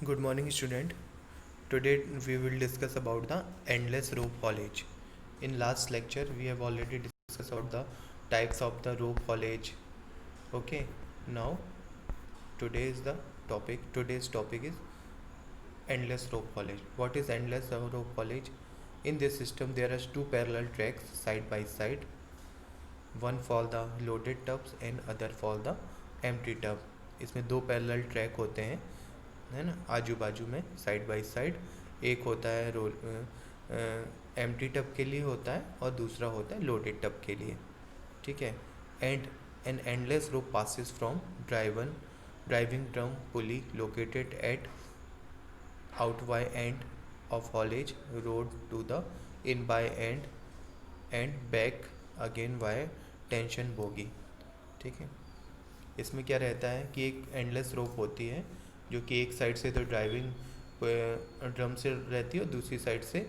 Good morning, student. Today we will discuss about the endless rope haulage. In last lecture, we have already discussed about the types of the rope haulage. Okay. Now today is the topic. Today's topic is endless rope haulage. What is endless rope haulage? In this system, there are two parallel tracks side by side. One for the loaded tubs and other for the empty tub. इसमें दो parallel track होते हैं, है ना, आजू बाजू में side by side. एक होता है रोल एम्प्टी टब के लिए होता है और दूसरा होता है लोडेड टब के लिए. ठीक है. And an endless rope passes from driving drum pulley located at out by end of haulage road to the in by end back again by tension bogie. ठीक है. इसमें क्या रहता है कि एक एंडलेस रोप होती है जो कि एक साइड से तो ड्राइविंग ड्रम से रहती है और दूसरी साइड से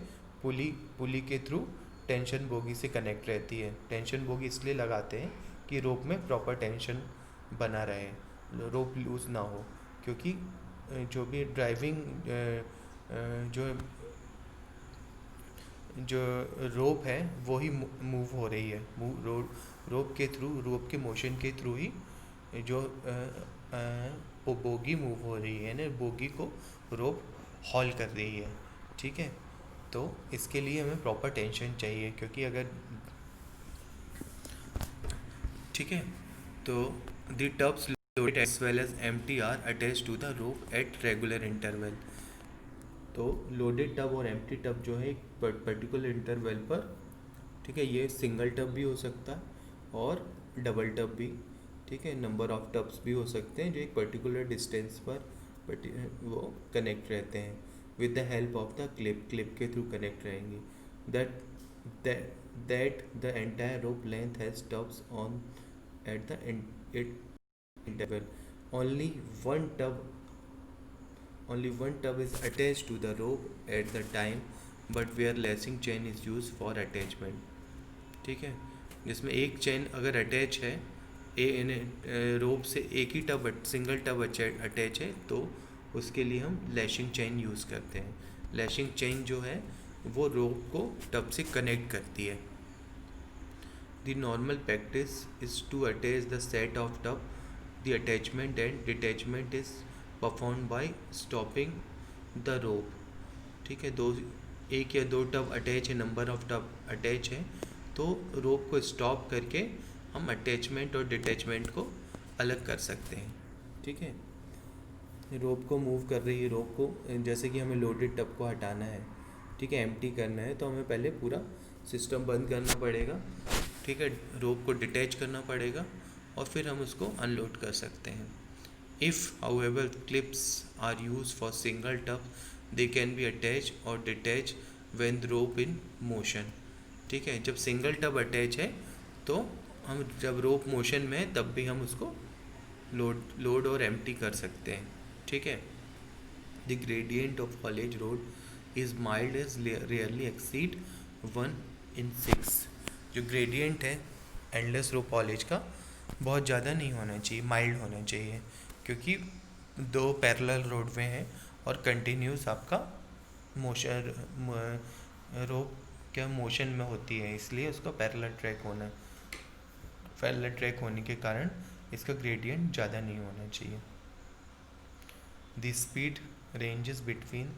पुली के थ्रू टेंशन बोगी से कनेक्ट रहती है. टेंशन बोगी इसलिए लगाते हैं कि रोप में प्रॉपर टेंशन बना रहे, रोप लूज़ ना हो, क्योंकि जो भी ड्राइविंग जो रोप है वो ही मूव हो रही है. रोप के थ्रू, रोप के मोशन के थ्रू ही जो वो बोगी मूव हो रही है ना, बोगी को रोप हॉल कर रही है. ठीक है. तो इसके लिए हमें प्रॉपर टेंशन चाहिए, क्योंकि अगर ठीक है तो the tubs loaded as well as empty are attach to the rope at regular interval. तो लोडेड टब और एम्प्टी टब जो है एक पर्टिकुलर इंटरवल पर, ठीक है, ये सिंगल टब भी हो सकता है और डबल टब भी. ठीक है. नंबर ऑफ टब्स भी हो सकते हैं जो एक पर्टिकुलर डिस्टेंस पर वो कनेक्ट रहते हैं with the help of the clip के थ्रू कनेक्ट रहेंगे. That the entire rope length has tubs on at the interval. only one tub only one tub is attached to the rope at the time, but where lashing chain is used for attachment. ठीक है. जिसमें एक chain अगर attach है रोप से, एक ही tub single tub attach है, तो उसके लिए हम लैशिंग चेन यूज़ करते हैं. लैशिंग चेन जो है वो रोप को टब से कनेक्ट करती है. The normal practice is to attach the set of tub. The attachment and detachment is perform by stopping the rope. ठीक है. एक या दो टब अटैच है, नंबर ऑफ टब अटैच है, तो रोप को स्टॉप करके हम अटैचमेंट और डिटैचमेंट को अलग कर सकते हैं. ठीक है. रोप को मूव कर रही है, रोप को, जैसे कि हमें लोडेड टब को हटाना है, ठीक है, एम्प्टी करना है, तो हमें पहले पूरा सिस्टम बंद करना पड़ेगा. ठीक है. रोप को डिटैच करना पड़ेगा और फिर हम उसको अनलोड कर सकते हैं. If however clips are use for single tub, they can be attach और detach when the rope in motion. ठीक है. जब सिंगल टब अटैच है तो हम जब रोप मोशन में है तब भी हम उसको लोड और एम्प्टी कर सकते हैं. ठीक है. The gradient of haulage road is mild as rarely exceed 1/6. जो ग्रेडियंट है एंडलेस रोप हॉलेज का बहुत ज़्यादा नहीं होना चाहिए, माइल्ड होना चाहिए, क्योंकि दो पैरेलल रोडवे हैं और कंटिन्यूस आपका मोशन रोप क्या मोशन में होती है, इसलिए उसका पैरेलल ट्रैक होने के कारण इसका ग्रेडियंट ज़्यादा नहीं होना चाहिए. The speed ranges between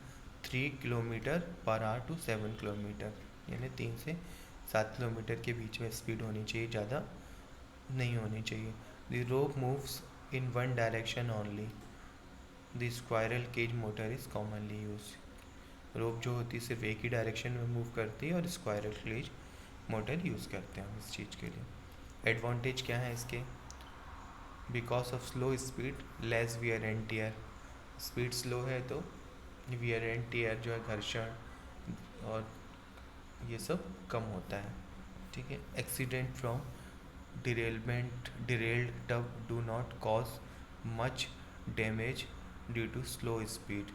3 kilometre per hour to 7 kilometre, यानी 3 से 7 किलोमीटर के बीच में स्पीड होनी चाहिए, ज़्यादा नहीं होनी चाहिए. The rope moves in one direction only. The squirrel cage motor is commonly use. Rope जो होती है सिर्फ एक ही डायरेक्शन में मूव करती है और स्क्वायरल केज मोटर यूज़ करते हैं हम इस चीज़ के लिए. एडवांटेज क्या है इसके? Because of slow speed less wear and tear. Speed slow है तो वियर एंड टीयर जो है, घर्षण और ये सब कम होता है. ठीक है. Accident from derailed tub do not cause much damage due to slow speed.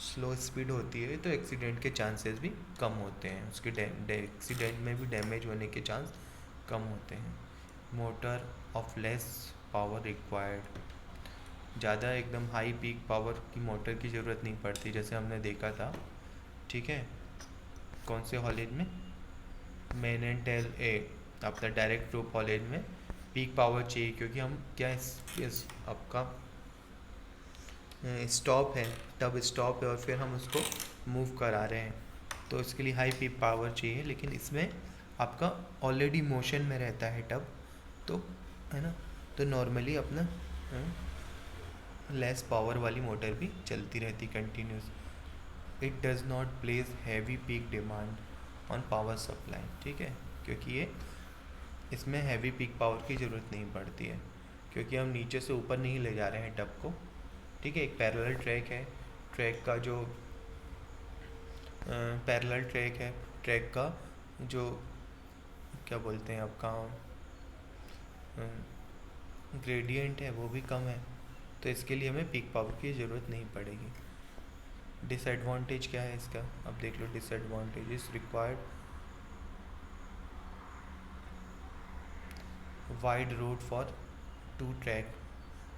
Slow speed होती है तो एक्सीडेंट के चांसेस भी कम होते हैं, उसके एक्सीडेंट में भी डैमेज होने के चांस कम होते हैं. Motor of less power required. ज़्यादा एकदम हाई पीक पावर की मोटर की ज़रूरत नहीं पड़ती, जैसे हमने देखा था। ठीक है, कौन से हॉलेज में, मेन एंड टेल ए, अपना डायरेक्ट रोप हॉलेज में पीक पावर चाहिए, क्योंकि हम क्या इस आपका स्टॉप है, टब स्टॉप है और फिर हम उसको मूव करा रहे हैं, तो इसके लिए हाई पीक पावर चाहिए। लेकिन इसमें आपका ऑलरेडी मोशन में रहता है टब, तो है ना, तो नॉर्मली अपना लेस पावर वाली मोटर भी चलती रहती continuous. It does not place heavy peak demand on power supply. ठीक है, क्योंकि ये इसमें हैवी पीक पावर की ज़रूरत नहीं पड़ती है, क्योंकि हम नीचे से ऊपर नहीं ले जा रहे हैं टब को। ठीक है, एक पैरेलल ट्रैक है, ट्रैक का जो पैरेलल ट्रैक है, ट्रैक का जो क्या बोलते हैं आपका ग्रेडियंट है वो भी कम है, तो इसके लिए हमें पीक पावर की ज़रूरत नहीं पड़ेगी। डिसएडवांटेज क्या है इसका, अब देख लो। Disadvantage is required wide road for two track,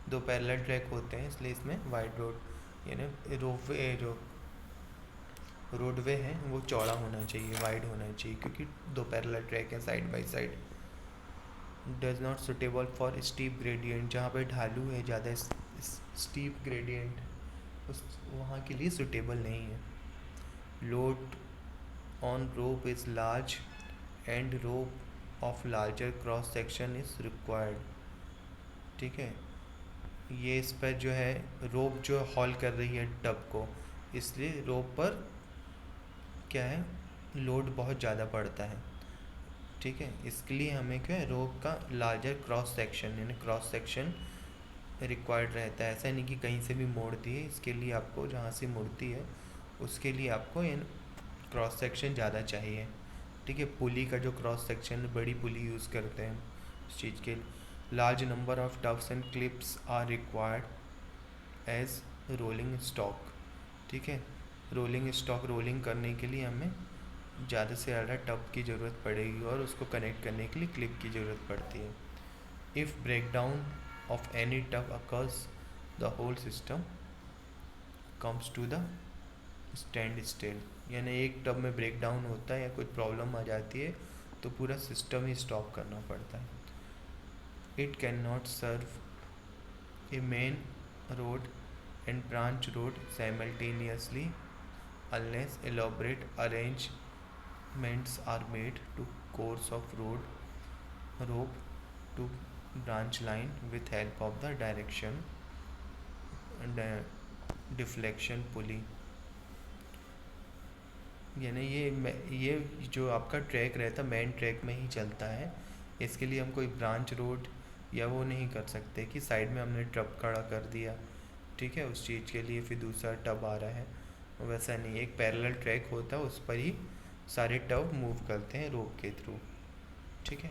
दो पैरेलल ट्रैक होते हैं, इसलिए इसमें वाइड रोड, यानी रोपवे जो रोडवे है वो चौड़ा होना चाहिए, वाइड होना चाहिए, क्योंकि दो पैरेलल ट्रैक हैं side by side. Does not suitable for steep gradient, जहाँ पे ढालू है ज़्यादा, स्टीप ग्रेडियंट उस वहाँ के लिए सुटेबल नहीं है। Load on rope is large and rope of larger cross section is required. ठीक है, ये इस पर जो है रोप जो हॉल कर रही है टब को, इसलिए रोप पर क्या है, लोड बहुत ज़्यादा पड़ता है। ठीक है, इसके लिए हमें क्या है, रोप का लार्जर क्रॉस सेक्शन, यानी क्रॉस सेक्शन रिक्वायर्ड रहता है। ऐसा नहीं कि कहीं से भी मोड़ती है, इसके लिए आपको जहाँ से मुड़ती है उसके लिए आपको क्रॉस सेक्शन ज़्यादा चाहिए। ठीक है, पुली का जो क्रॉस सेक्शन, बड़ी पुली यूज़ करते हैं इस चीज़ के। Large number of tubs and clips are required as rolling stock. ठीक है, रोलिंग स्टॉक रोलिंग करने के लिए हमें ज़्यादा से ज़्यादा टब की ज़रूरत पड़ेगी और उसको कनेक्ट करने के लिए क्लिप की ज़रूरत पड़ती है। If breakdown of any tub occurs the whole system comes to the standstill, यानी एक टब में ब्रेक डाउन होता है या कोई प्रॉब्लम आ जाती है तो पूरा सिस्टम ही स्टॉप करना पड़ता है। It can not serve a main road and branch road simultaneously unless elaborate arrangements are made to course of rope to branch line with help of the direction and deflection pulley। यानी ये जो आपका track रहता है main track में ही चलता है, इसके लिए हम कोई ब्रांच रोड या वो नहीं कर सकते कि साइड में हमने टब खड़ा कर दिया। ठीक है, उस चीज़ के लिए फिर दूसरा टब आ रहा है, वैसा नहीं। एक पैरेलल ट्रैक होता है, उस पर ही सारे टब मूव करते हैं रोप के थ्रू। ठीक है,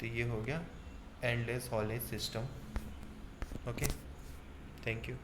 तो ये हो गया endless haulage system. Okay, thank you.